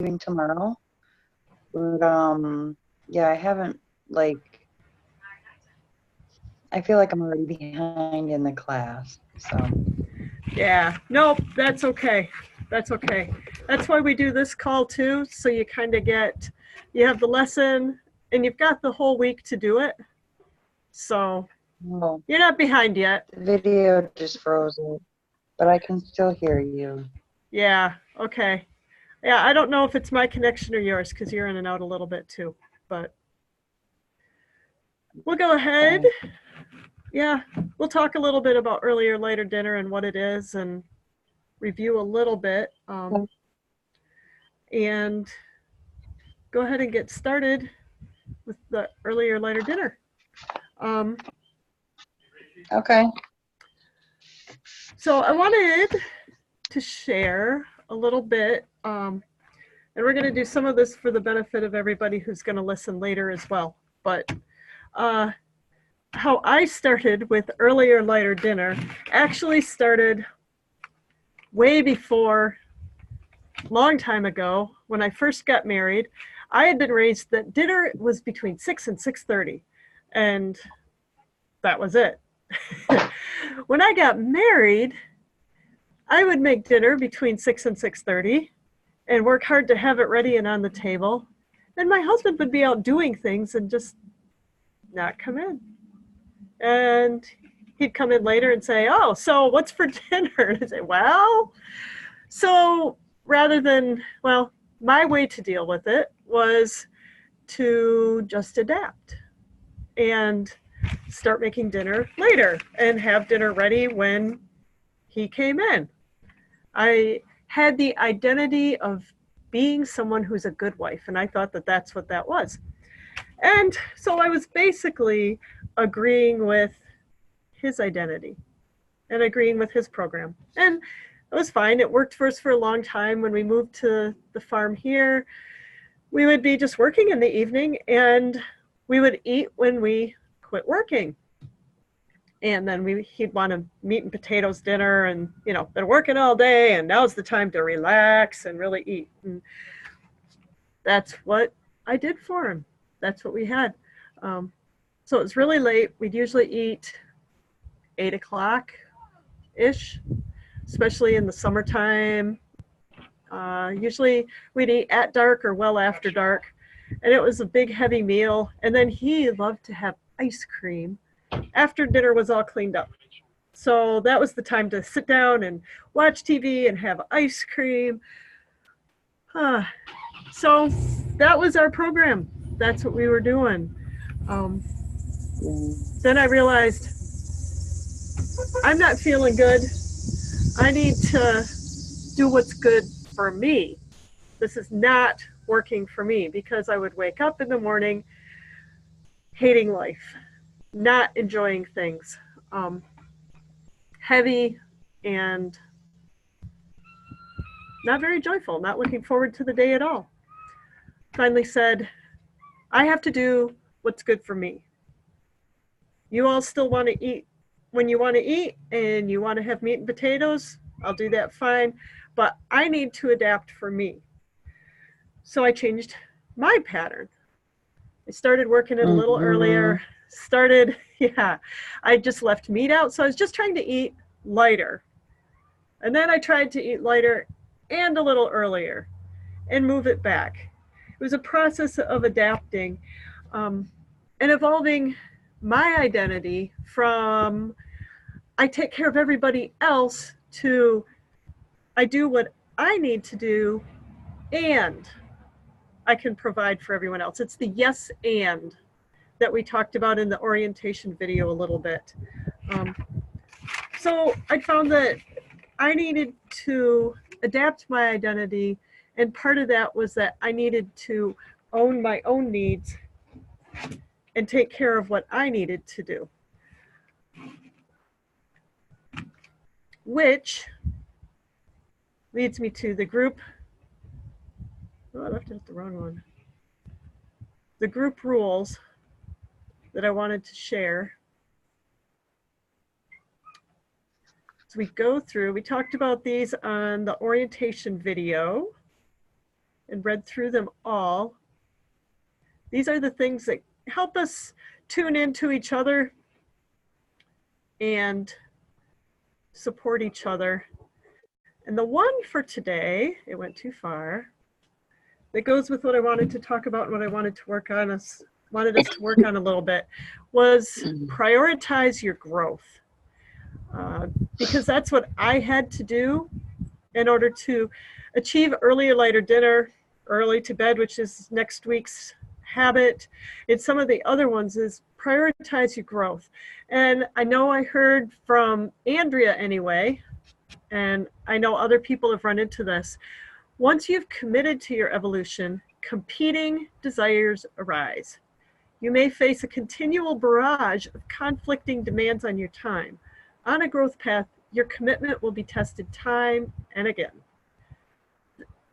leaving tomorrow. But yeah, I haven't, like, I feel like I'm already behind in the class. So Yeah, nope, that's okay. That's okay. That's why we do this call too, so you kind of get, you have the lesson and you've got the whole week to do it. So oh, you're not behind yet. the video just froze it, but I can still hear you. Yeah, okay. Yeah, I don't know if it's my connection or yours because you're in and out a little bit too, but we'll go ahead. Okay. Yeah, we'll talk a little bit about earlier, later dinner and what it is and review a little bit. And go ahead and get started with the earlier, later dinner. Okay. So I wanted to share a little bit, and we're going to do some of this for the benefit of everybody who's going to listen later as well. But how I started with earlier, lighter dinner actually started way before, long time ago, when I first got married. I had been raised that dinner was between 6 and 6:30, and that was it. When I got married, I would make dinner between 6 and 6:30 and work hard to have it ready and on the table. And my husband would be out doing things and just not come in. And he'd come in later and say, "Oh, so what's for dinner?" And I'd say, "Well," so rather than, well, my way to deal with it was to just adapt and start making dinner later and have dinner ready when he came in. I had the identity of being someone who's a good wife, and I thought that that's what that was. And so I was basically agreeing with his identity and agreeing with his program. And it was fine. It worked for us for a long time. When we moved to the farm here, we would be just working in the evening and we would eat when we quit working. And then he'd want a meat and potatoes dinner and, been working all day and now's the time to relax and really eat. And that's what I did for him. That's what we had. So it was really late. We'd usually eat 8 o'clock-ish, especially in the summertime. Usually we'd eat at dark or well after dark. And it was a big, heavy meal. And then he loved to have ice cream after dinner was all cleaned up. So that was the time to sit down and watch TV and have ice cream. So that was our program. That's what we were doing. Then I realized I'm not feeling good. I need to do what's good for me. This is not working for me because I would wake up in the morning hating life, not enjoying things, heavy and not very joyful, not looking forward to the day at all. Finally said, I have to do what's good for me. You all still want to eat when you want to eat and you want to have meat and potatoes, I'll do that fine, but I need to adapt for me. So I changed my pattern. I started working it a little earlier, I just left meat out. So I was just trying to eat lighter. And then I tried to eat lighter and a little earlier and move it back. It was a process of adapting and evolving my identity from I take care of everybody else to I do what I need to do and I can provide for everyone else. It's the yes and that we talked about in the orientation video a little bit. So I found that I needed to adapt my identity, and part of that was that I needed to own my own needs and take care of what I needed to do. Which leads me to the group. Oh, I left it at the wrong one. The group rules that I wanted to share. So we go through, we talked about these on the orientation video. and read through them all. These are the things that help us tune into each other and support each other. And the one for today, it went too far, that goes with what I wanted to talk about and what I wanted to work on wanted us to work on a little bit, was prioritize your growth. Because that's what I had to do in order to achieve earlier, lighter dinner, early to bed, which is next week's habit. And some of the other ones is prioritize your growth. And I know I heard from Andrea anyway, and I know other people have run into this. Once you've committed to your evolution, competing desires arise. You may face a continual barrage of conflicting demands on your time. On a growth path, your commitment will be tested time and again.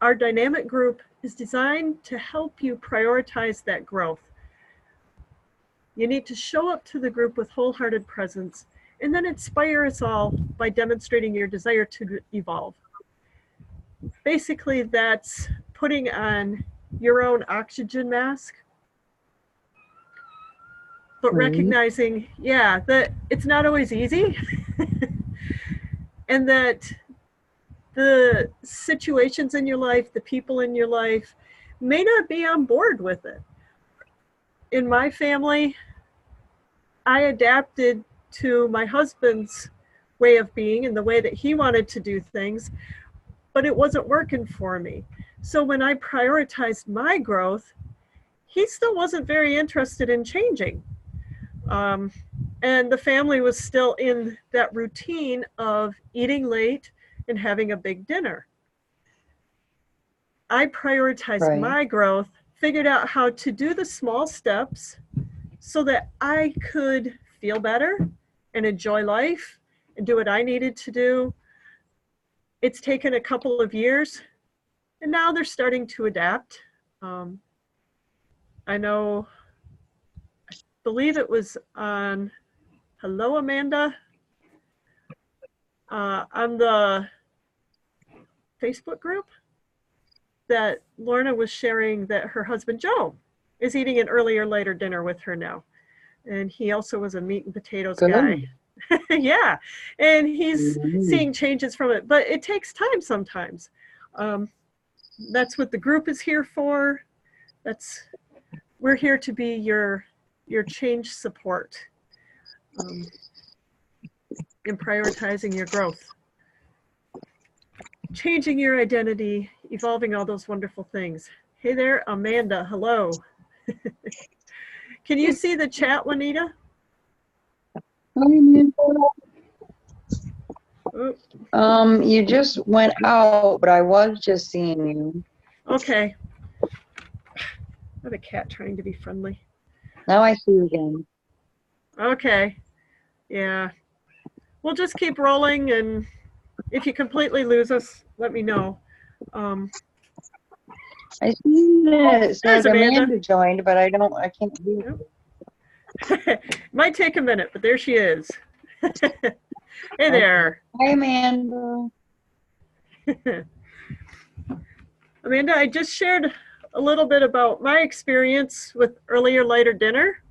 Our dynamic group is designed to help you prioritize that growth. You need to show up to the group with wholehearted presence and then inspire us all by demonstrating your desire to evolve. Basically, that's putting on your own oxygen mask, but recognizing, yeah, that it's not always easy and that the situations in your life, the people in your life may not be on board with it. In my family, I adapted to my husband's way of being and the way that he wanted to do things, but it wasn't working for me. So when I prioritized my growth, he still wasn't very interested in changing. And the family was still in that routine of eating late and having a big dinner. I prioritized my growth, figured out how to do the small steps so that I could feel better and enjoy life and do what I needed to do. It's taken a couple of years, and now they're starting to adapt. I know, I believe it was on Hello, Amanda, on the Facebook group, that Lorna was sharing that her husband Joe is eating an earlier, later dinner with her now. And he also was a meat and potatoes guy. Yeah, and he's seeing changes from it, but it takes time sometimes. That's what the group is here for. We're here to be your change support in prioritizing your growth, changing your identity, evolving all those wonderful things. Hey there, Amanda, hello. Can you see the chat, Juanita? You just went out, but I was just seeing you. Okay. I have a cat trying to be friendly. Now I see you again. Okay. Yeah. We'll just keep rolling, and if you completely lose us, let me know. I see that it says Amanda. Amanda joined, but I can't see it. Might take a minute, but there she is. Hey there. Hi, Amanda. Amanda, I just shared a little bit about my experience with earlier, lighter dinner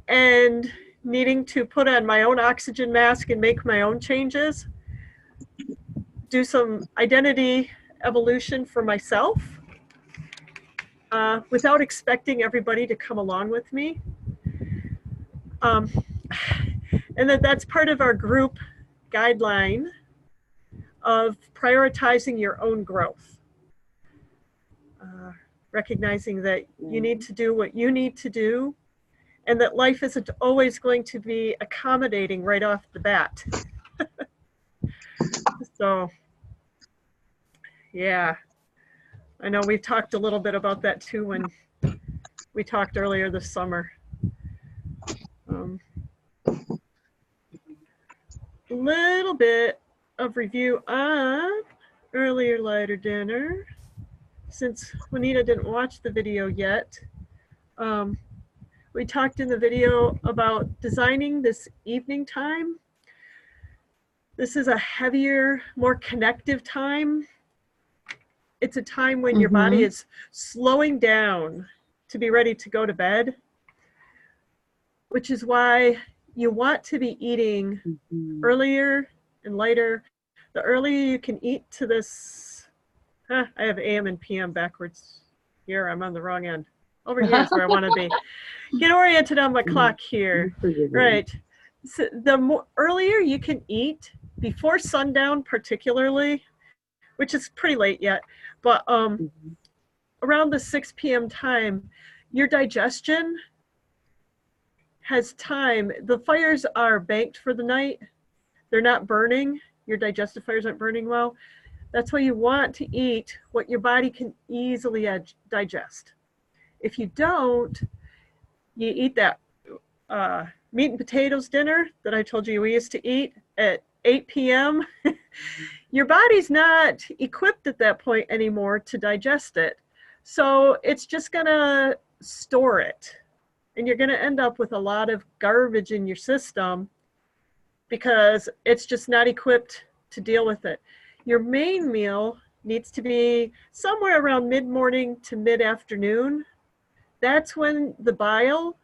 and needing to put on my own oxygen mask and make my own changes, do some identity evolution for myself without expecting everybody to come along with me. And that's part of our group guideline of prioritizing your own growth. Recognizing that you need to do what you need to do, and that life isn't always going to be accommodating right off the bat. So, yeah, I know we've talked a little bit about that too when we talked earlier this summer. A little bit of review on earlier, lighter dinner. Since Juanita didn't watch the video yet, we talked in the video about designing this evening time. This is a heavier, more connective time. it's a time when your body is slowing down to be ready to go to bed, which is why you want to be eating earlier and later. The earlier you can eat to this, I have AM and PM backwards here. I'm on the wrong end. Over here is where I want to be. Get oriented on my clock here. Right. So the earlier you can eat, before sundown particularly, which is pretty late yet, but around the 6 p.m. time, your digestion has time. The fires are banked for the night. They're not burning. Your digestive fires aren't burning well. That's why you want to eat what your body can easily digest. If you don't, you eat that meat and potatoes dinner that I told you we used to eat at 8 p.m. Your body's not equipped at that point anymore to digest it. So it's just gonna store it. And you're gonna end up with a lot of garbage in your system because it's just not equipped to deal with it. Your main meal needs to be somewhere around mid-morning to mid-afternoon. That's when the bile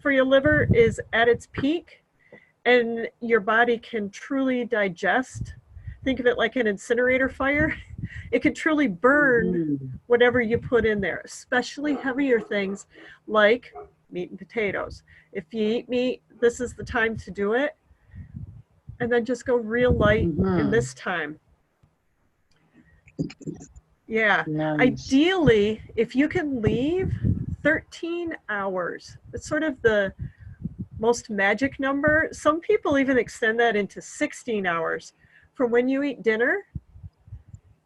for your liver is at its peak and your body can truly digest. Think of it like an incinerator fire. It can truly burn whatever you put in there, especially heavier things like meat and potatoes. If you eat meat, this is the time to do it. And then just go real light in this time. Yeah. Nice. Ideally, if you can leave 13 hours, it's sort of the most magic number. Some people even extend that into 16 hours from when you eat dinner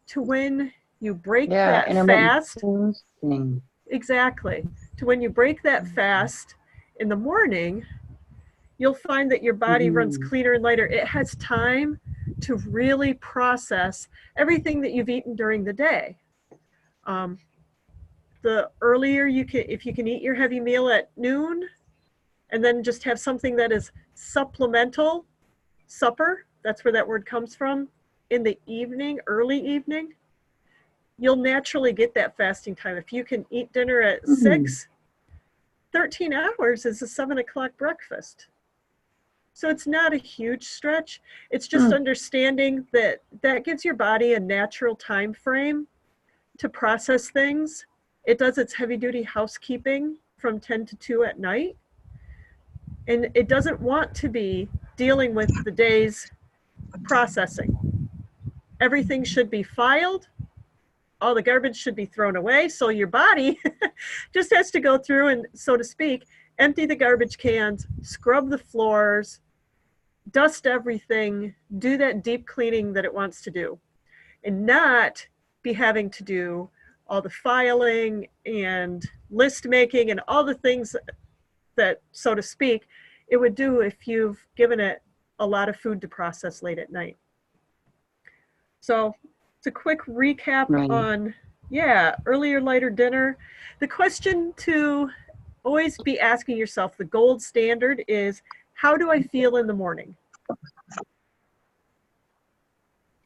to when you break that fast. Exactly. To when you break that fast in the morning, you'll find that your body runs cleaner and lighter. It has time to really process everything that you've eaten during the day. The earlier you can, if you can eat your heavy meal at noon and then just have something that is supplemental, supper, that's where that word comes from, in the evening, early evening, you'll naturally get that fasting time. If you can eat dinner at 6, 13 hours is a 7 o'clock breakfast. So it's not a huge stretch. It's just understanding that that gives your body a natural time frame to process things. It does its heavy duty housekeeping from 10 to 2 at night. And it doesn't want to be dealing with the day's processing. Everything should be filed. All the garbage should be thrown away. So your body just has to go through and, so to speak, empty the garbage cans, scrub the floors, dust everything, do that deep cleaning that it wants to do, and not be having to do all the filing and list making and all the things that, so to speak, it would do if you've given it a lot of food to process late at night. So it's a quick recap on, earlier, lighter dinner. The question to always be asking yourself, the gold standard is, how do I feel in the morning?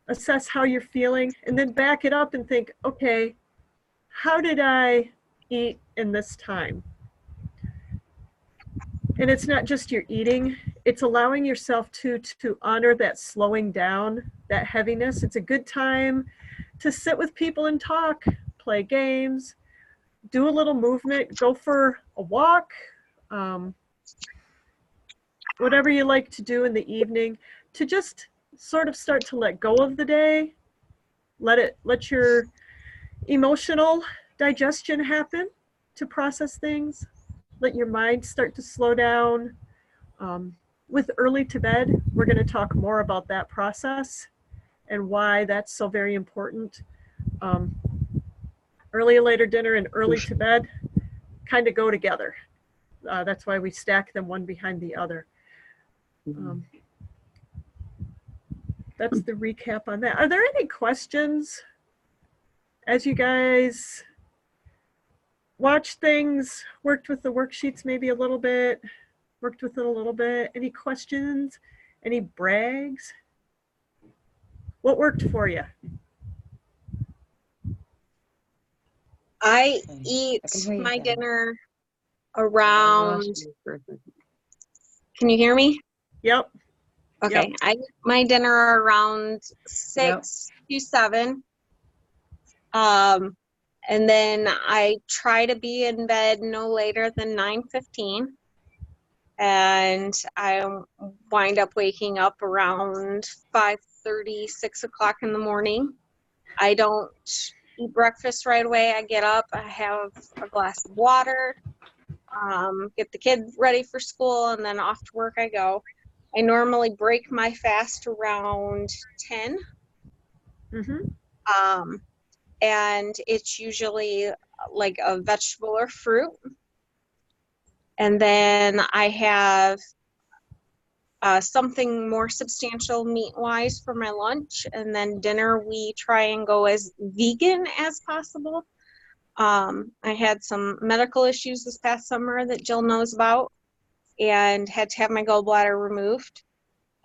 Assess how you're feeling and then back it up and think, okay, how did I eat in this time? And it's not just your eating, it's allowing yourself to honor that slowing down, that heaviness. It's a good time to sit with people and talk, play games, do a little movement, go for a walk, whatever you like to do in the evening, to just sort of start to let go of the day, let your emotional digestion happen to process things, let your mind start to slow down. With early to bed, we're going to talk more about that process and why that's so very important. Early and later dinner and early to bed kind of go together. That's why we stack them one behind the other. That's the recap on that. Are there any questions as you guys watch things, worked with the worksheets maybe a little bit, worked with it a little bit? Any questions? Any brags? What worked for you? I Okay. eat I can hear you my now. dinner I around, lost you for a second. can you hear me? Yep. Okay. Yep. I eat my dinner around 6 to 7. Um, and then I try to be in bed no later than 9:15. And I wind up waking up around 5:30, 6 o'clock in the morning. I don't eat breakfast right away. I get up, I have a glass of water, get the kids ready for school, and then off to work I go. I normally break my fast around 10, Mm-hmm. and it's usually like a vegetable or fruit. And then I have something more substantial meat-wise for my lunch, and then dinner we try and go as vegan as possible. I had some medical issues this past summer that Jill knows about, and had to have my gallbladder removed.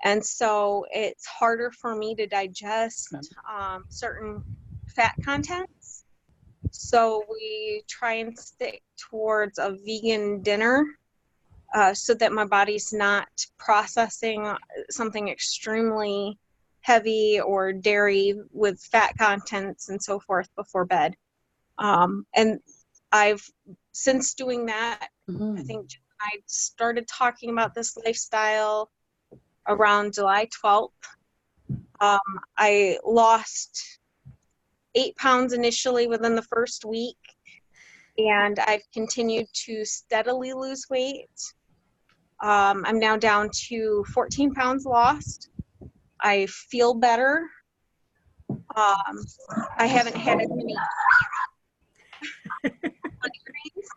And so it's harder for me to digest certain fat contents. So we try and stick towards a vegan dinner so that my body's not processing something extremely heavy or dairy with fat contents and so forth before bed. And I've, since doing that, I think I started talking about this lifestyle around July 12th. I lost 8 pounds initially within the first week, and I've continued to steadily lose weight. I'm now down to 14 pounds lost. I feel better. I haven't had as many migraines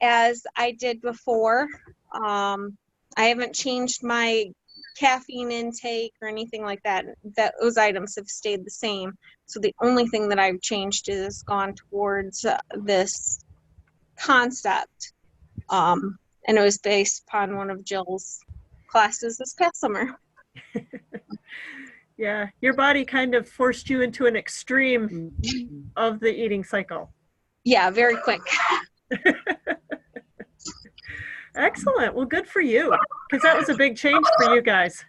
as I did before. I haven't changed my caffeine intake or anything like that. Those items have stayed the same. So the only thing that I've changed is gone towards this concept. And it was based upon one of Jill's classes this past summer. Yeah. Your body kind of forced you into an extreme of the eating cycle. Yeah, very quick. Excellent. Well, good for you, because that was a big change for you guys.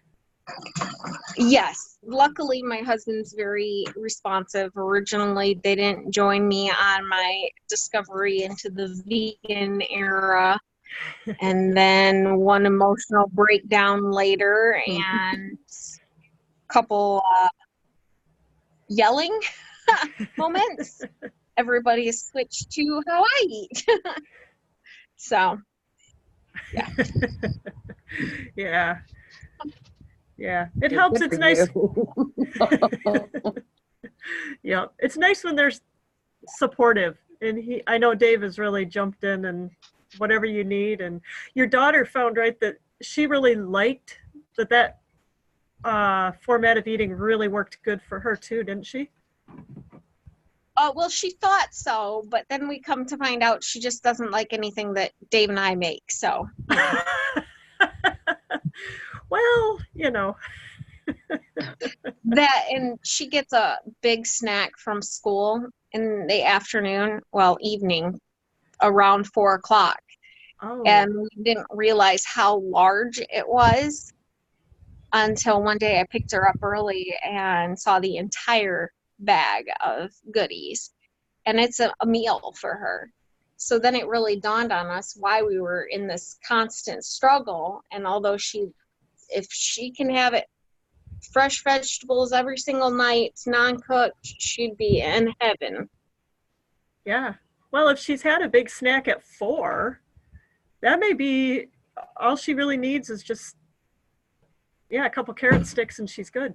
Yes. Luckily, my husband's very responsive. Originally, they didn't join me on my discovery into the vegan era. And then one emotional breakdown later and a couple yelling moments. Everybody has switched to how I eat. So, yeah. Yeah. Yeah. It Well, helps. good It's for nice. you. Yeah. It's nice when there's supportive. And I know Dave has really jumped in and whatever you need. And your daughter found, right, that she really liked that format of eating really worked good for her too, didn't she? Well, she thought so, but then we come to find out she just doesn't like anything that Dave and I make. So, Well, you know. that, and she gets a big snack from school in the afternoon, well, evening, around 4 o'clock. Oh. And we didn't realize how large it was until one day I picked her up early and saw the entire bag of goodies. And it's a meal for her. So then it really dawned on us why we were in this constant struggle. And although if she can have it fresh vegetables every single night, non-cooked, she'd be in heaven. Yeah. Well, if she's had a big snack at 4, that may be all she really needs is just, a couple carrot sticks and she's good.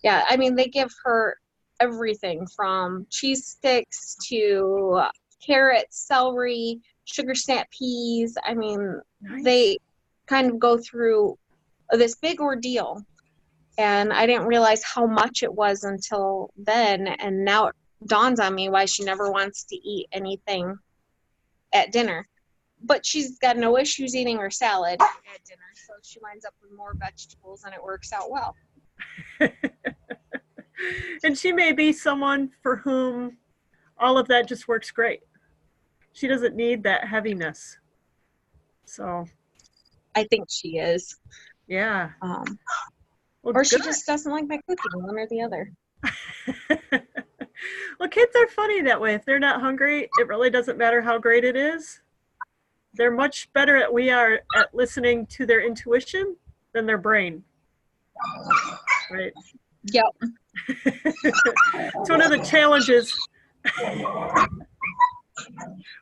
Yeah, I mean, they give her everything from cheese sticks to carrots, celery, sugar snap peas. I mean, Nice. they kind of go through this big ordeal. And I didn't realize how much it was until then. And now it dawns on me why she never wants to eat anything at dinner. But she's got no issues eating her salad at dinner. So she winds up with more vegetables and it works out well. And she may be someone for whom all of that just works great. She doesn't need that heaviness. So, I think she is. yeah. Well, Or she good. just doesn't like my cooking, one or the other. Well, kids are funny that way. If they're not hungry, it really doesn't matter how great it is. They're much better at we are at listening to their intuition than their brain. Right? Yep. It's one of the challenges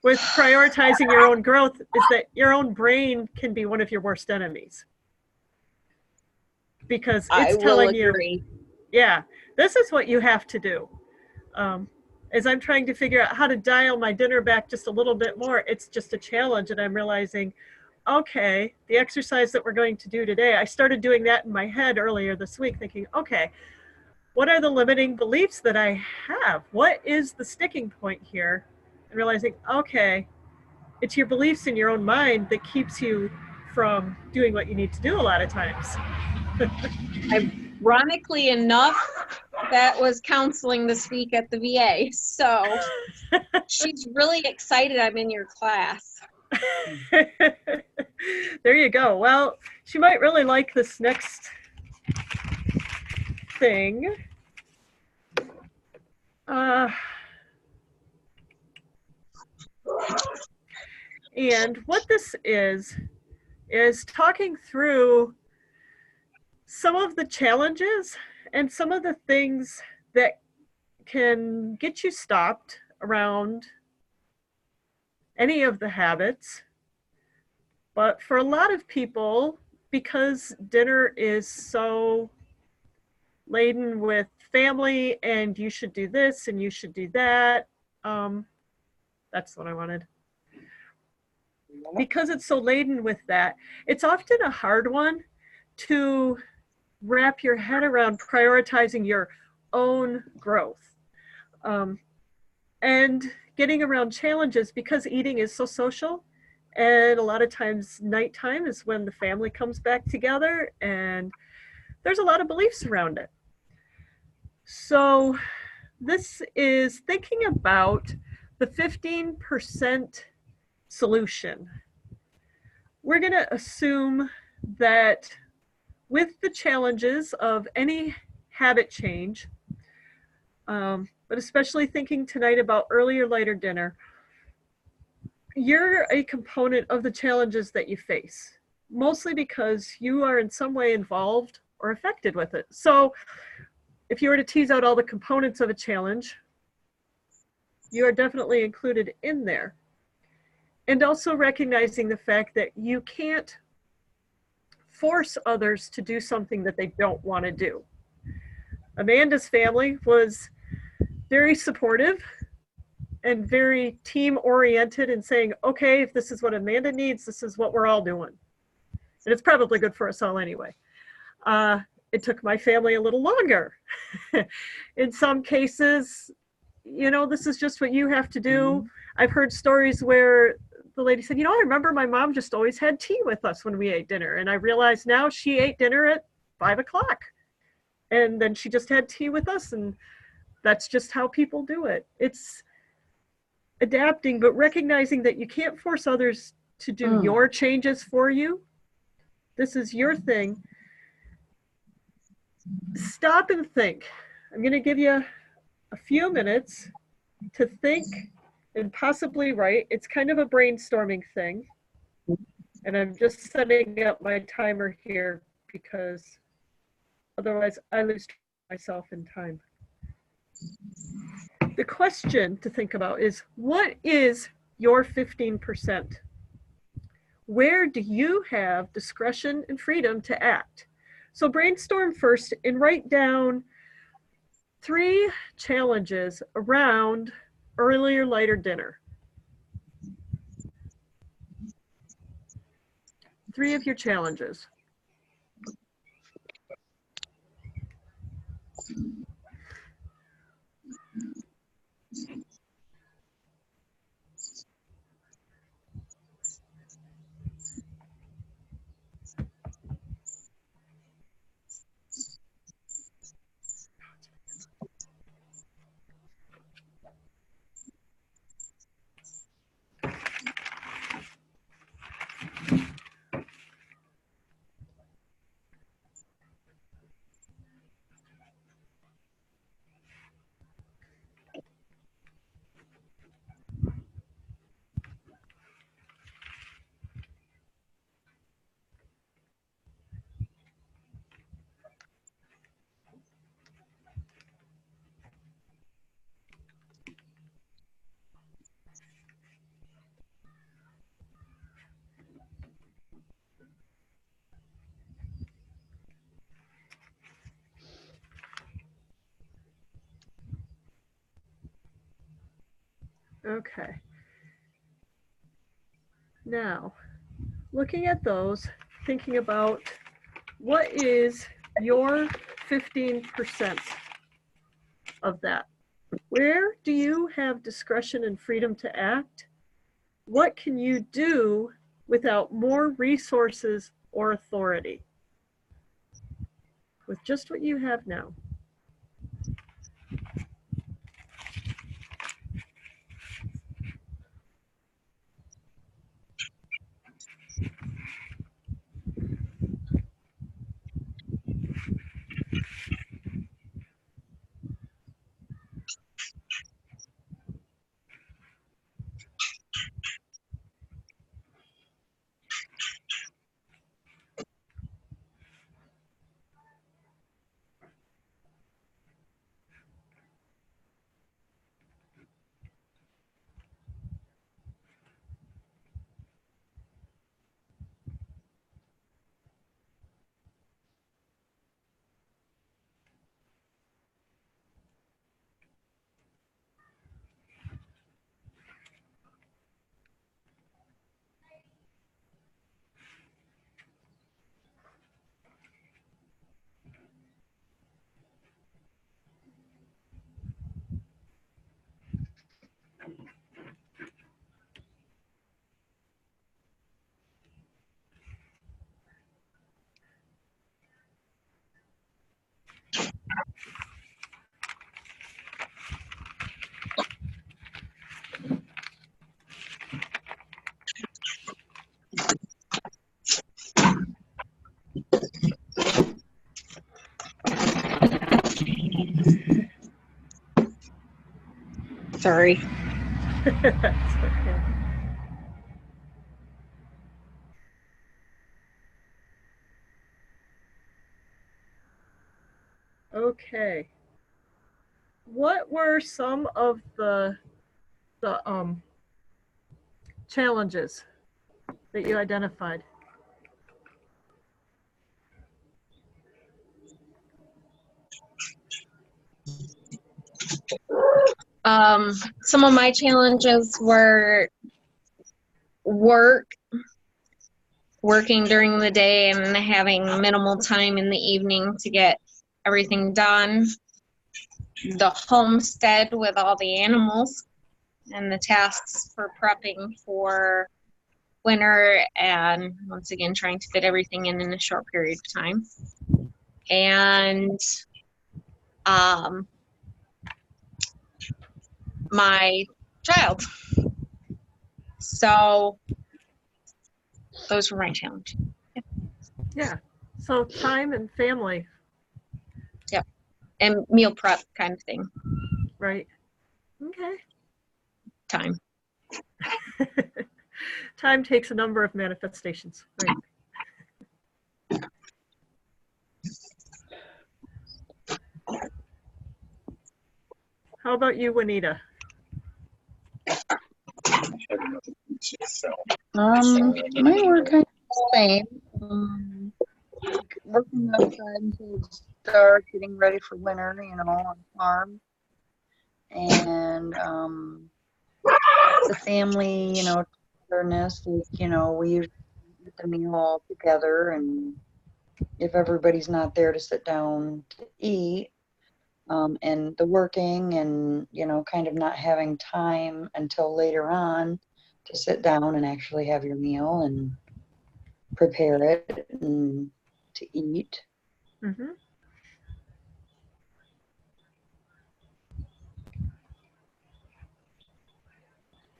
with prioritizing your own growth is that your own brain can be one of your worst enemies. Because it's telling you, yeah, this is what you have to do. As I'm trying to figure out how to dial my dinner back just a little bit more, it's just a challenge. And I'm realizing, okay, the exercise that we're going to do today, I started doing that in my head earlier this week, thinking, okay, what are the limiting beliefs that I have? What is the sticking point here? And realizing, okay, it's your beliefs in your own mind that keeps you from doing what you need to do a lot of times. Ironically enough, that was counseling this week at the VA. So she's really excited I'm in your class. There you go. Well, she might really like this next thing. And what this is talking through some of the challenges and some of the things that can get you stopped around any of the habits. But for a lot of people, because dinner is so laden with family and you should do this and you should do that, that's what I wanted. Because it's so laden with that, it's often a hard one to wrap your head around prioritizing your own growth. And getting around challenges because eating is so social. And a lot of times nighttime is when the family comes back together and there's a lot of beliefs around it. So this is thinking about the 15% solution. We're going to assume that with the challenges of any habit change, but especially thinking tonight about early or later dinner, you're a component of the challenges that you face, mostly because you are in some way involved or affected with it. So if you were to tease out all the components of a challenge, you are definitely included in there. And also recognizing the fact that you can't force others to do something that they don't want to do. Amanda's family was very supportive and very team-oriented in saying, okay, if this is what Amanda needs, this is what we're all doing. And it's probably good for us all anyway. It took my family a little longer. In some cases, you know, this is just what you have to do. I've heard stories where the lady said, you know, I remember my mom just always had tea with us when we ate dinner. And I realized now she ate dinner at 5 o'clock. And then she just had tea with us. And that's just how people do it. It's adapting, but recognizing that you can't force others to do your changes for you. This is your thing. Stop and think. I'm going to give you a few minutes to think and possibly write. It's kind of a brainstorming thing. And I'm just setting up my timer here because otherwise I lose myself in time. The question to think about is, what is your 15%? Where do you have discretion and freedom to act? So brainstorm first and write down 3 challenges around early or later dinner. 3 of your challenges. Okay. Now, looking at those, thinking about what is your 15% of that? Where do you have discretion and freedom to act? What can you do without more resources or authority with just what you have now? Sorry. That's okay. Okay. What were some of the challenges that you identified? Some of my challenges were working during the day and having minimal time in the evening to get everything done. The homestead with all the animals and the tasks for prepping for winter, and once again trying to fit everything in a short period of time. And my child. So those were my challenges. Yeah. So time and family. Yep. And meal prep kind of thing. Right. Okay. Time. Time takes a number of manifestations. Right. How about you, Juanita? Mine were kind of the same. Working outside until it's dark, getting ready for winter, you know, on the farm. And the family, you know, togetherness, like, you know, we usually eat the meal all together, and if everybody's not there to sit down to eat, and the working and, you know, kind of not having time until later on to sit down and actually have your meal and prepare it and to eat. Mm-hmm.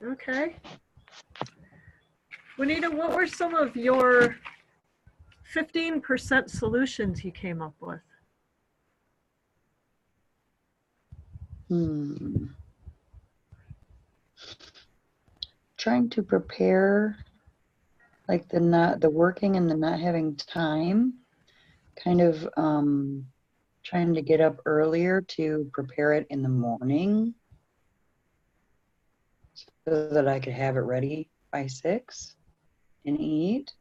Okay. Juanita, what were some of your 15% solutions you came up with? Trying to prepare, like the working and the not having time, kind of trying to get up earlier to prepare it in the morning so that I could have it ready by 6 and eat.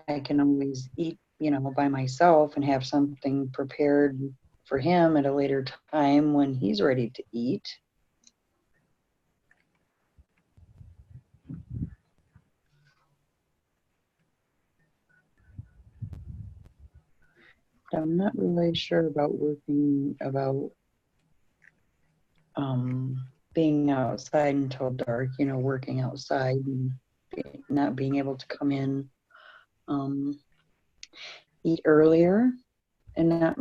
I can always eat, you know, by myself and have something prepared for him at a later time when he's ready to eat. I'm not really sure about being outside until dark, working outside and not being able to come in, eat earlier and not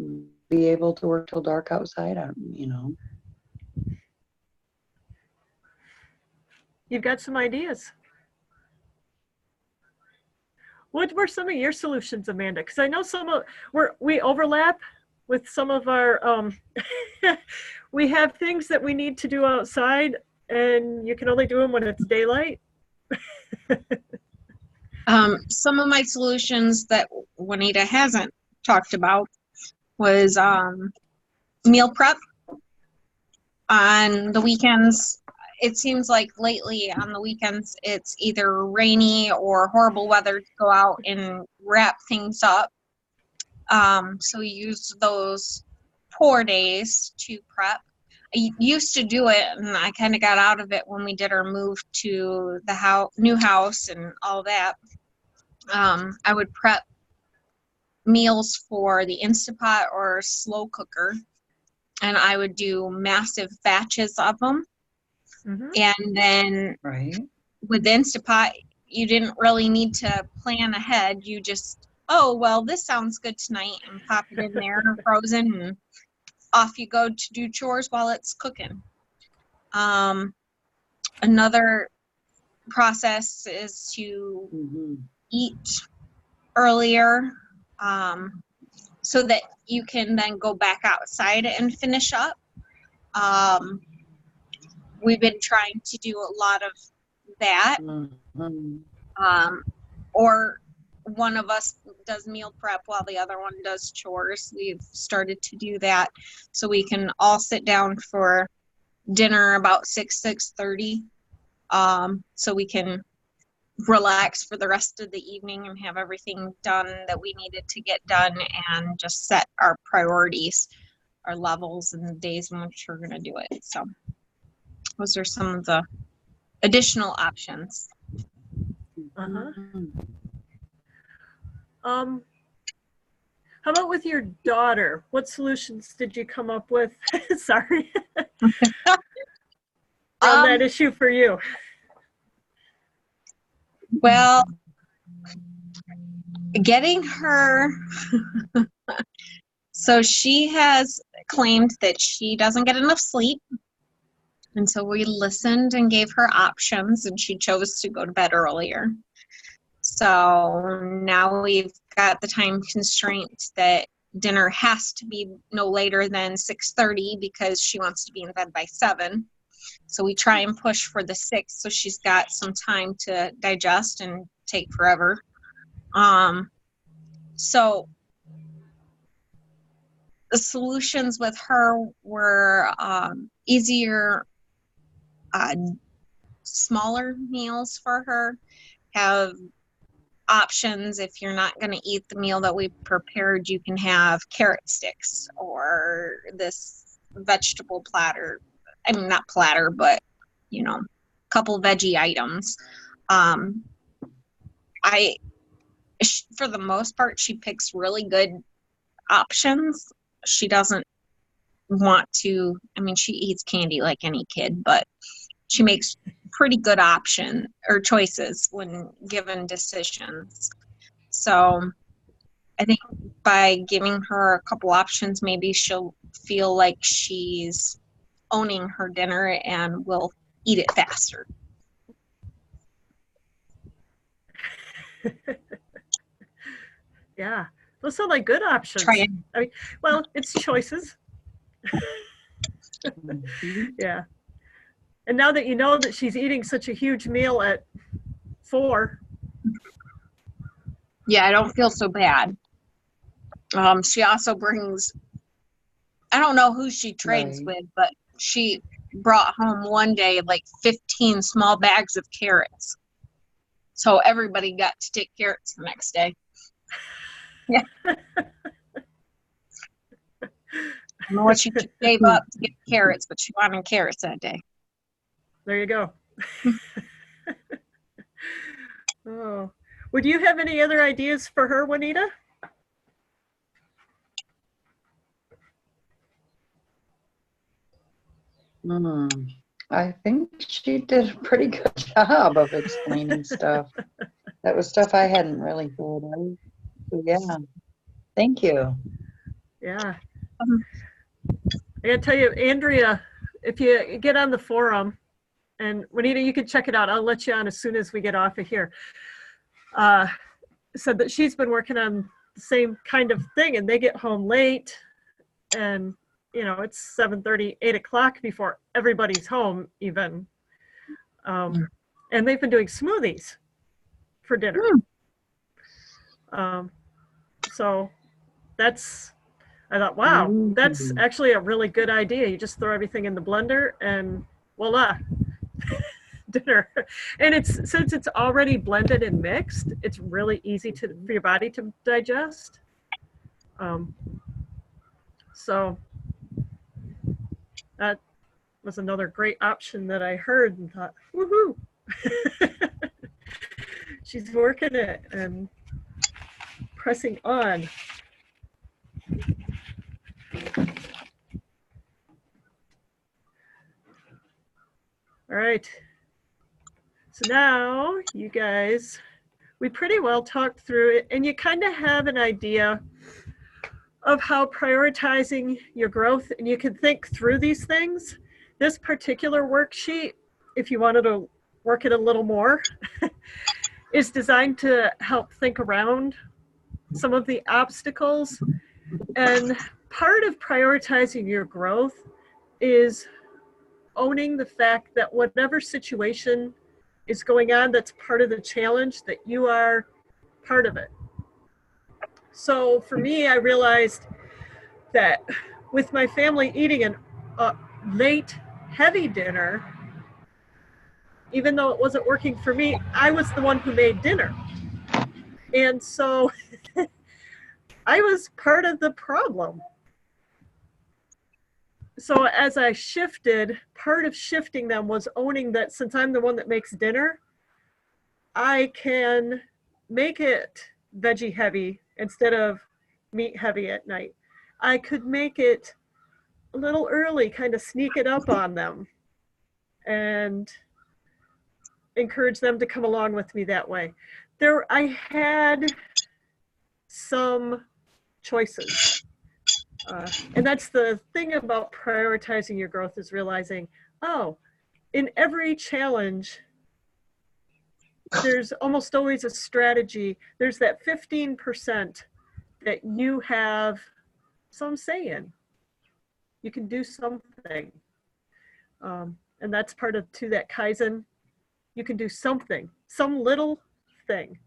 be able to work till dark outside. You've got some ideas. What were some of your solutions, Amanda? Because I know we overlap with some of our, we have things that we need to do outside and you can only do them when it's daylight. Some of my solutions that Juanita hasn't talked about was meal prep on the weekends. It seems like lately on the weekends it's either rainy or horrible weather to go out and wrap things up. So we use those poor days to prep. I used to do it, and I kind of got out of it when we did our move to the new house and all that. I would prep meals for the Instapot or slow cooker, and I would do massive batches of them. Mm-hmm. And then with the Instapot, you didn't really need to plan ahead. You just, oh, well, this sounds good tonight, and pop it in there frozen, and off you go to do chores while it's cooking. Another process is to eat earlier, so that you can then go back outside and finish up. We've been trying to do a lot of that. Or one of us does meal prep while the other one does chores. We've started to do that so we can all sit down for dinner about 6:30, so we can relax for the rest of the evening and have everything done that we needed to get done and just set our priorities, our levels, and the days in which we're going to do it. So those are some of the additional options. Uh-huh. How about with your daughter? What solutions did you come up with? Sorry. On that issue for you. Well, getting her, so she has claimed that she doesn't get enough sleep. And so we listened and gave her options, and she chose to go to bed earlier. So now we've got the time constraint that dinner has to be no later than 6:30 because she wants to be in bed by 7. So we try and push for the 6 so she's got some time to digest and take forever. So the solutions with her were easier, smaller meals for her. Have options. If you're not going to eat the meal that we prepared, you can have carrot sticks or this vegetable platter. I mean, not platter, but, a couple veggie items. For the most part, she picks really good options. She doesn't want to, she eats candy like any kid, but she makes pretty good option or choices when given decisions. So I think by giving her a couple options, maybe she'll feel like she's owning her dinner and will eat it faster. Yeah, those sound like good options. Well, it's choices. Yeah. And now that you know that she's eating such a huge meal at 4. Yeah, I don't feel so bad. She also brings, I don't know who she trades with, but she brought home one day like 15 small bags of carrots. So everybody got to take carrots the next day. Yeah. know what she gave up to get carrots, but she wanted carrots that day. There you go. Oh, would you have any other ideas for her, Juanita? I think she did a pretty good job of explaining stuff. That was stuff I hadn't really thought of. So yeah, thank you. Yeah. I gotta tell you, Andrea, if you get on the forum, and Juanita, you can check it out. I'll let you on as soon as we get off of here. Said that she's been working on the same kind of thing, and they get home late, and you know it's 7:30, 8 o'clock before everybody's home even. And they've been doing smoothies for dinner. So that's, I thought, wow, that's actually a really good idea. You just throw everything in the blender and voila, dinner. And it's, since it's already blended and mixed, it's really easy for your body to digest. So that was another great option that I heard and thought, woohoo. She's working it and pressing on. All right. So now you guys, we pretty well talked through it, and you kind of have an idea of how prioritizing your growth, and you can think through these things. This particular worksheet, if you wanted to work it a little more, is designed to help think around some of the obstacles. And part of prioritizing your growth is owning the fact that whatever situation is going on that's part of the challenge, that you are part of it. So for me, I realized that with my family eating a late, heavy dinner, even though it wasn't working for me, I was the one who made dinner. And so I was part of the problem. So as I shifted, part of shifting them was owning that since I'm the one that makes dinner, I can make it veggie heavy instead of meat heavy at night. I could make it a little early, kind of sneak it up on them and encourage them to come along with me that way. I had some choices. And that's the thing about prioritizing your growth, is realizing, oh, in every challenge, there's almost always a strategy. There's that 15% that you have some say in. You can do something. And that's part of, to that Kaizen, you can do something, some little thing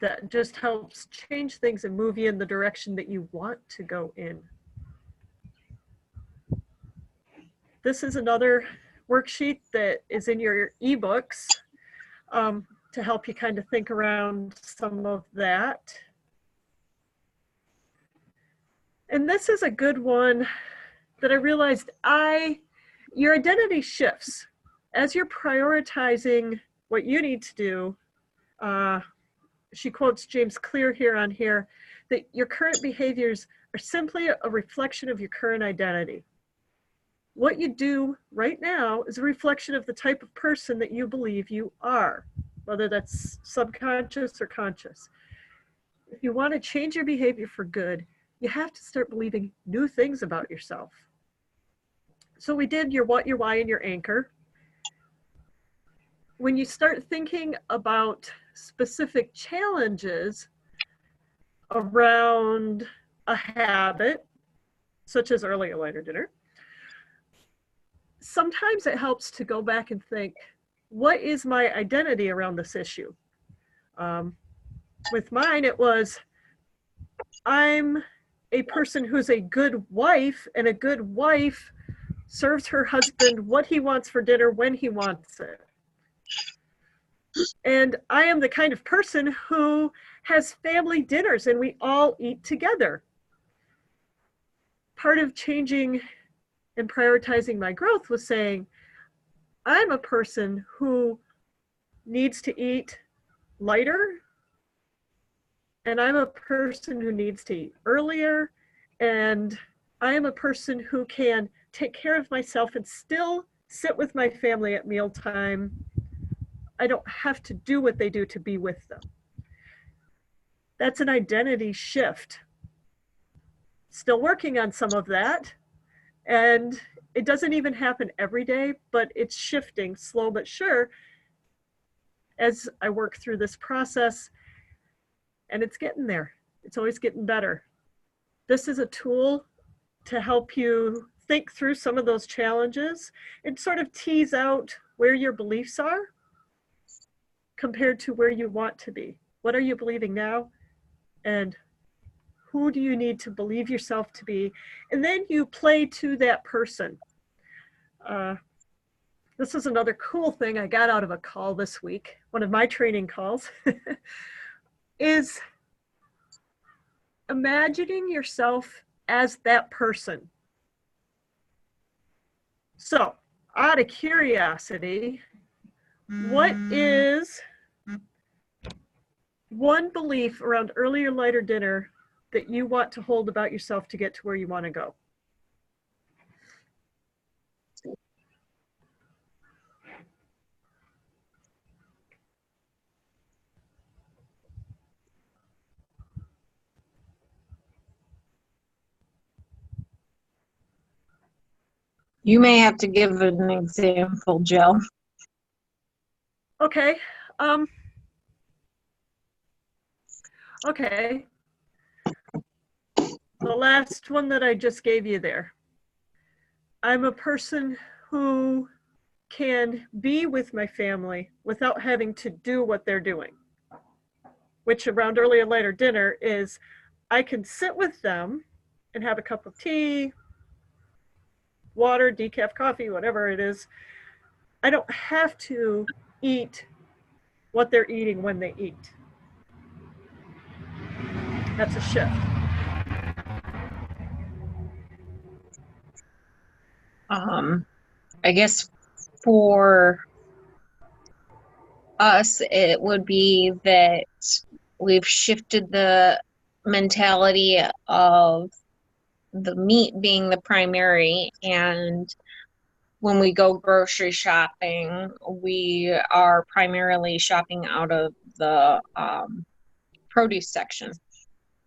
that just helps change things and move you in the direction that you want to go in. This is another worksheet that is in your ebooks to help you kind of think around some of that. And this is a good one that I realized your identity shifts as you're prioritizing what you need to do. She quotes James Clear here, that your current behaviors are simply a reflection of your current identity. What you do right now is a reflection of the type of person that you believe you are, whether that's subconscious or conscious. If you want to change your behavior for good, you have to start believing new things about yourself. So we did your what, your why, and your anchor. When you start thinking about specific challenges around a habit, such as early or later dinner, sometimes it helps to go back and think, what is my identity around this issue? With mine, it was, I'm a person who's a good wife, and a good wife serves her husband what he wants for dinner when he wants it. And I am the kind of person who has family dinners and we all eat together. part of changing and prioritizing my growth was saying, I'm a person who needs to eat lighter, and I'm a person who needs to eat earlier, and I am a person who can take care of myself and still sit with my family at mealtime. I don't have to do what they do to be with them. That's an identity shift. Still working on some of that, and it doesn't even happen every day, but it's shifting slow but sure as I work through this process, and it's getting there. It's always getting better. This is a tool to help you think through some of those challenges and sort of tease out where your beliefs are compared to where you want to be. What are you believing now? And who do you need to believe yourself to be? And then you play to that person. This is another cool thing I got out of a call this week. One of my training calls is imagining yourself as that person. So, out of curiosity, what is one belief around earlier, lighter dinner that you want to hold about yourself to get to where you want to go? You may have to give an example, Jill. Okay. Okay. The last one that I just gave you there. I'm a person who can be with my family without having to do what they're doing, which around early and later dinner is I can sit with them and have a cup of tea, water, decaf coffee, whatever it is. I don't have to eat what they're eating when they eat. That's a shift. I guess for us, it would be that we've shifted the mentality of the meat being the primary, and when we go grocery shopping, we are primarily shopping out of the produce section.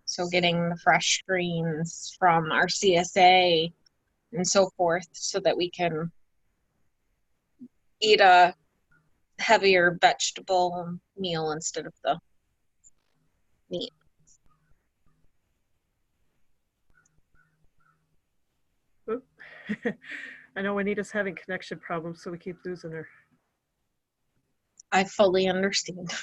So getting the fresh greens from our CSA and so forth so that we can eat a heavier vegetable meal instead of the meat. I know Juanita's having connection problems, so we keep losing her. I fully understand.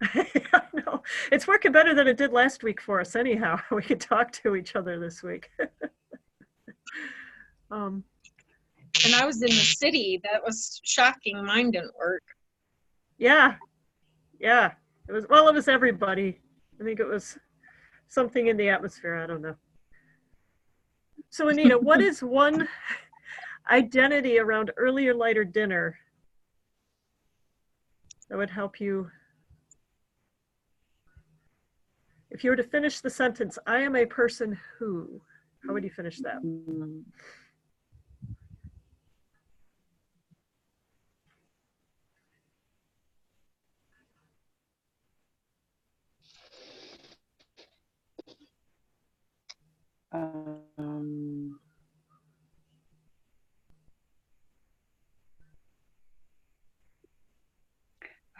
I know. It's working better than it did last week for us anyhow. We could talk to each other this week. And I was in the city. That was shocking. Mine didn't work. Yeah. It was everybody. I think it was something in the atmosphere. I don't know. So Anita, what is one identity around earlier, lighter dinner that would help you? If you were to finish the sentence, I am a person who, how would you finish that?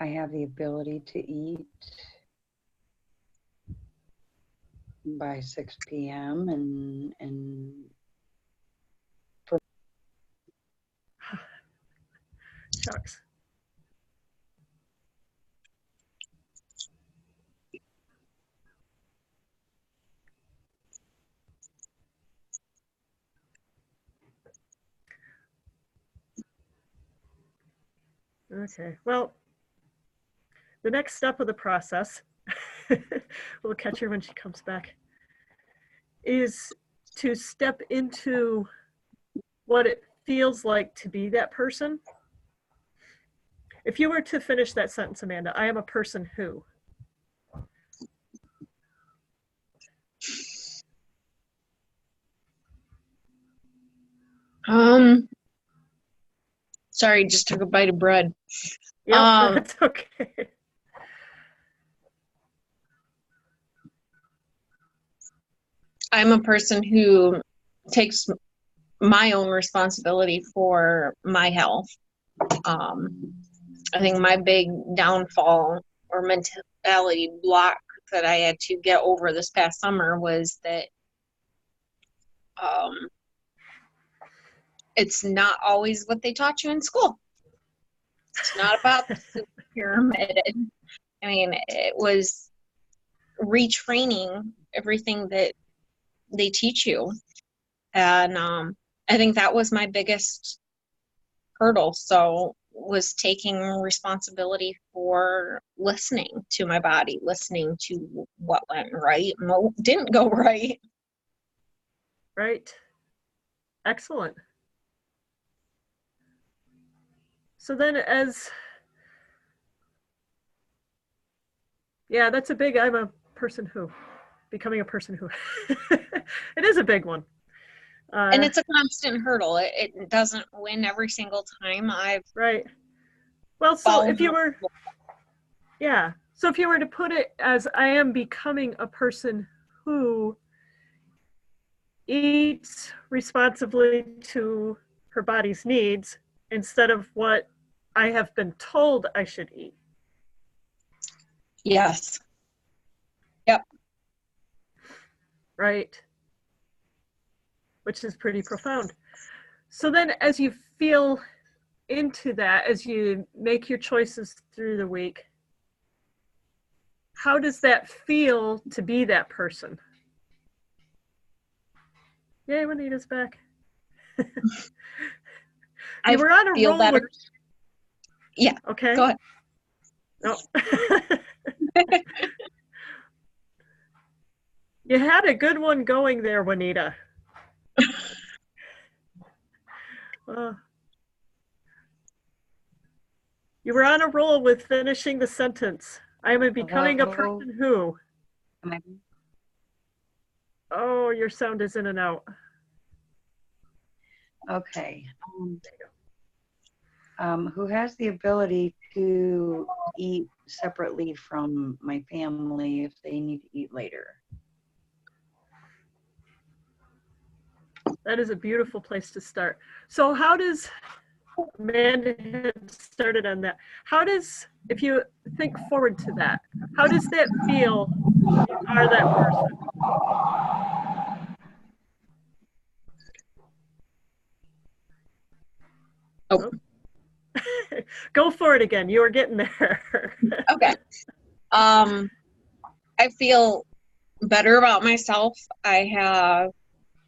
I have the ability to eat by 6 p.m. and Shucks. Okay, well, the next step of the process, we'll catch her when she comes back, is to step into what it feels like to be that person. If you were to finish that sentence, Amanda, I am a person who. Sorry, just took a bite of bread. Yep, that's okay. I'm a person who takes my own responsibility for my health. I think my big downfall or mentality block that I had to get over this past summer was that it's not always what they taught you in school. It's not about the super pyramid. I mean, it was retraining everything that they teach you. And I think that was my biggest hurdle. So was taking responsibility for listening to my body, listening to what went right and what didn't go right. Right. Excellent. So then yeah, that's a big, I'm a person who, becoming a person who, it is a big one. And it's a constant hurdle. It doesn't win every single time. Right. Well, so if you were, yeah. So if you were to put it as I am becoming a person who eats responsibly to her body's needs instead of what I have been told I should eat. Yes. Yep. Right. Which is pretty profound. So then as you feel into that, as you make your choices through the week, how does that feel to be that person? Yay, Juanita's back. You were on a feel roll better. with... Yeah. Okay. Go ahead. No. You had a good one going there, Juanita. You were on a roll with finishing the sentence. I am becoming a person who. Oh, your sound is in and out. Okay. Who has the ability to eat separately from my family if they need to eat later? That is a beautiful place to start. So how does, Amanda had started on that. How does, if you think forward to that, how does that feel when you are that person? Oh. Go for it again. You are getting there. Okay. I feel better about myself. I have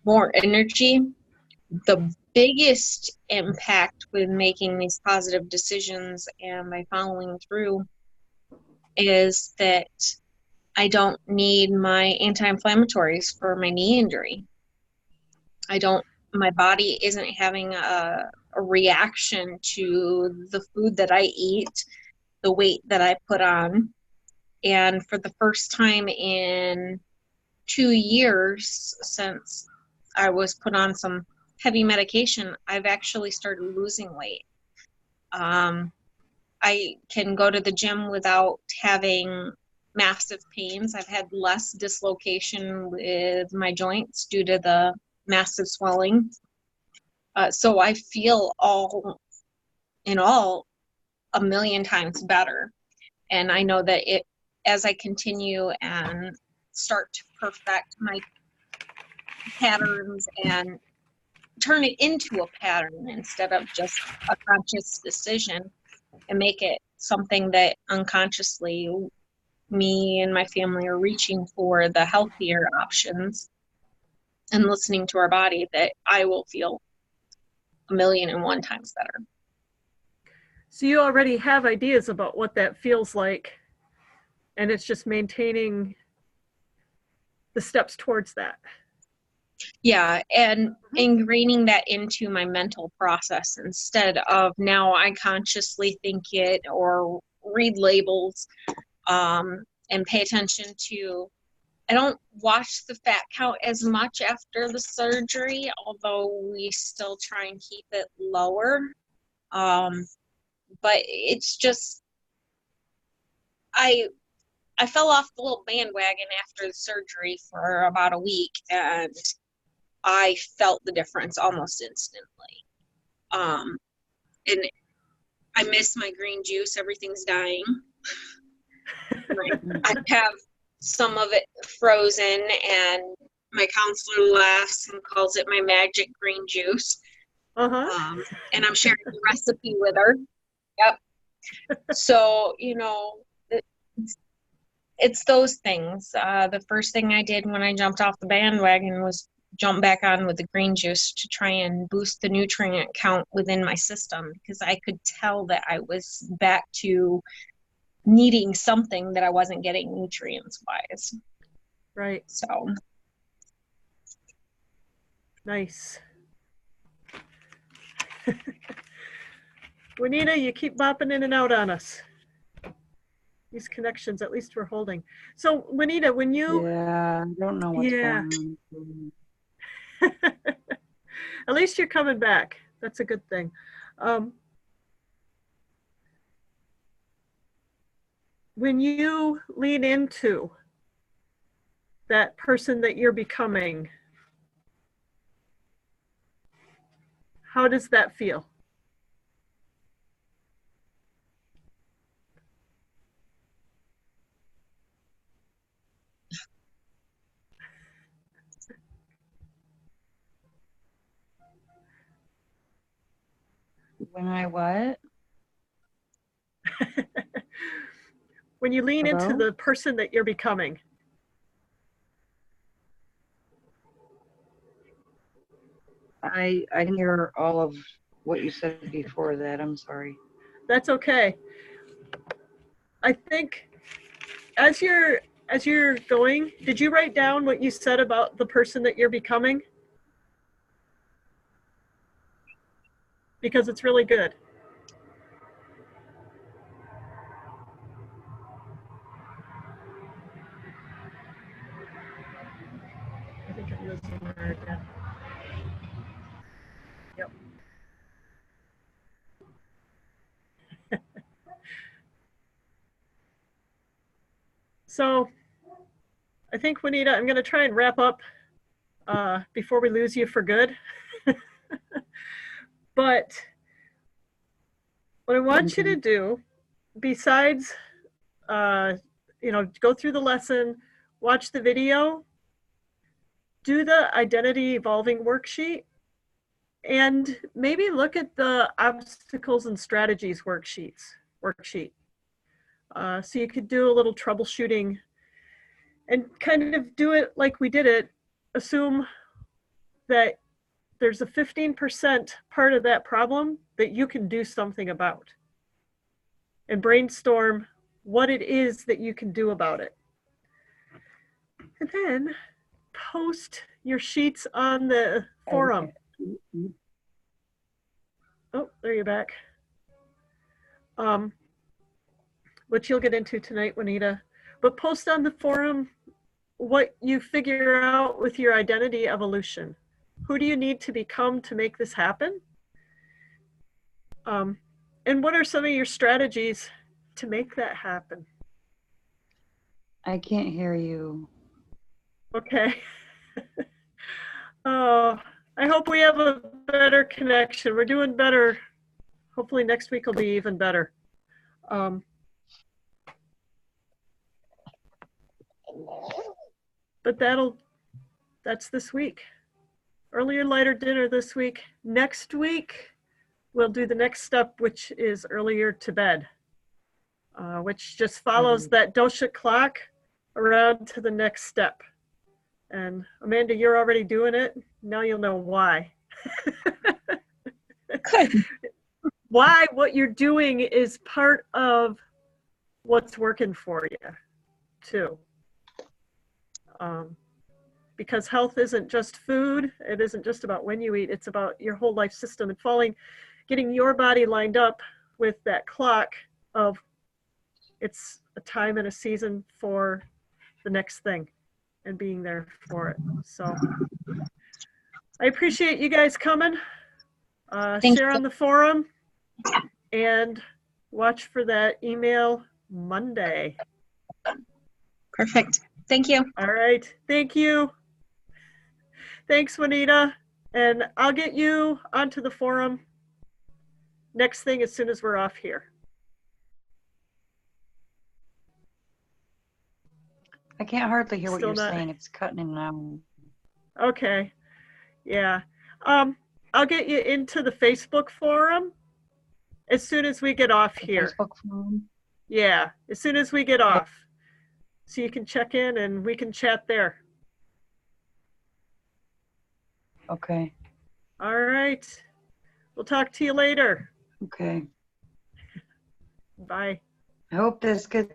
more energy. The biggest impact with making these positive decisions and by following through is that I don't need my anti-inflammatories for my knee injury. My body isn't having a reaction to the food that I eat, the weight that I put on. And for the first time in 2 years since I was put on some heavy medication, I've actually started losing weight. I can go to the gym without having massive pains. I've had less dislocation with my joints due to the massive swelling. So I feel all in all a million times better. And I know that as I continue and start to perfect my patterns and turn it into a pattern instead of just a conscious decision and make it something that unconsciously me and my family are reaching for the healthier options and listening to our body, that I will feel 1,000,001 times better. So you already have ideas about what that feels like, and it's just maintaining the steps towards that. Yeah, and ingraining that into my mental process instead of now I consciously think it or read labels, and pay attention to. I don't watch the fat count as much after the surgery, although we still try and keep it lower. But it's just I fell off the little bandwagon after the surgery for about a week, and I felt the difference almost instantly. And I miss my green juice. Everything's dying. I have some of it frozen, and my counselor laughs and calls it my magic green juice. And I'm sharing the recipe with her. Yep. So, it's those things. The first thing I did when I jumped off the bandwagon was jump back on with the green juice to try and boost the nutrient count within my system, because I could tell that I was back to needing something that I wasn't getting nutrients wise. Right. So nice. Juanita, you keep bopping in and out on us. These connections, at least we're holding. So Juanita, when you... Yeah, I don't know what's going on. At least you're coming back. That's a good thing. When you lean into that person that you're becoming, how does that feel? When I what? When you lean into Hello? the person that you're becoming. I didn't hear all of what you said before that. I'm sorry. That's okay. I think as you're going, did you write down what you said about the person that you're becoming? Because it's really good. I think I'm losing her again. Yep. So I think, Juanita, I'm going to try and wrap up before we lose you for good. But what I want you to do, besides, go through the lesson, watch the video, do the identity evolving worksheet, and maybe look at the obstacles and strategies worksheet. So you could do a little troubleshooting and kind of do it like we did it. Assume that there's a 15% part of that problem that you can do something about, and brainstorm what it is that you can do about it. And then post your sheets on the forum. Oh, there you're back. Which you'll get into tonight, Juanita. But post on the forum what you figure out with your identity evolution. Who do you need to become to make this happen? And what are some of your strategies to make that happen? I can't hear you. Okay. Oh, I hope we have a better connection. We're doing better. Hopefully next week will be even better. But that's this week. Earlier, lighter dinner this week. Next week, we'll do the next step, which is earlier to bed, which just follows that dosha clock around to the next step. And Amanda, you're already doing it. Now you'll know why. good. Why what you're doing is part of what's working for you, too. because health isn't just food. It isn't just about when you eat. It's about your whole life system and getting your body lined up with that clock of it's a time and a season for the next thing and being there for it. So I appreciate you guys coming. Thank Share you. on the forum and watch for that email Monday. Perfect. Thank you. All right. Thank you. Thanks, Juanita. And I'll get you onto the forum next thing as soon as we're off here. I can't hardly hear what Still you're not. saying. It's cutting in and out. Okay. Yeah. I'll get you into the Facebook forum as soon as we get off The here. Facebook forum? Yeah, as soon as we get off. So you can check in and we can chat there. Okay. All right. We'll talk to you later. Okay. Bye. I hope this gets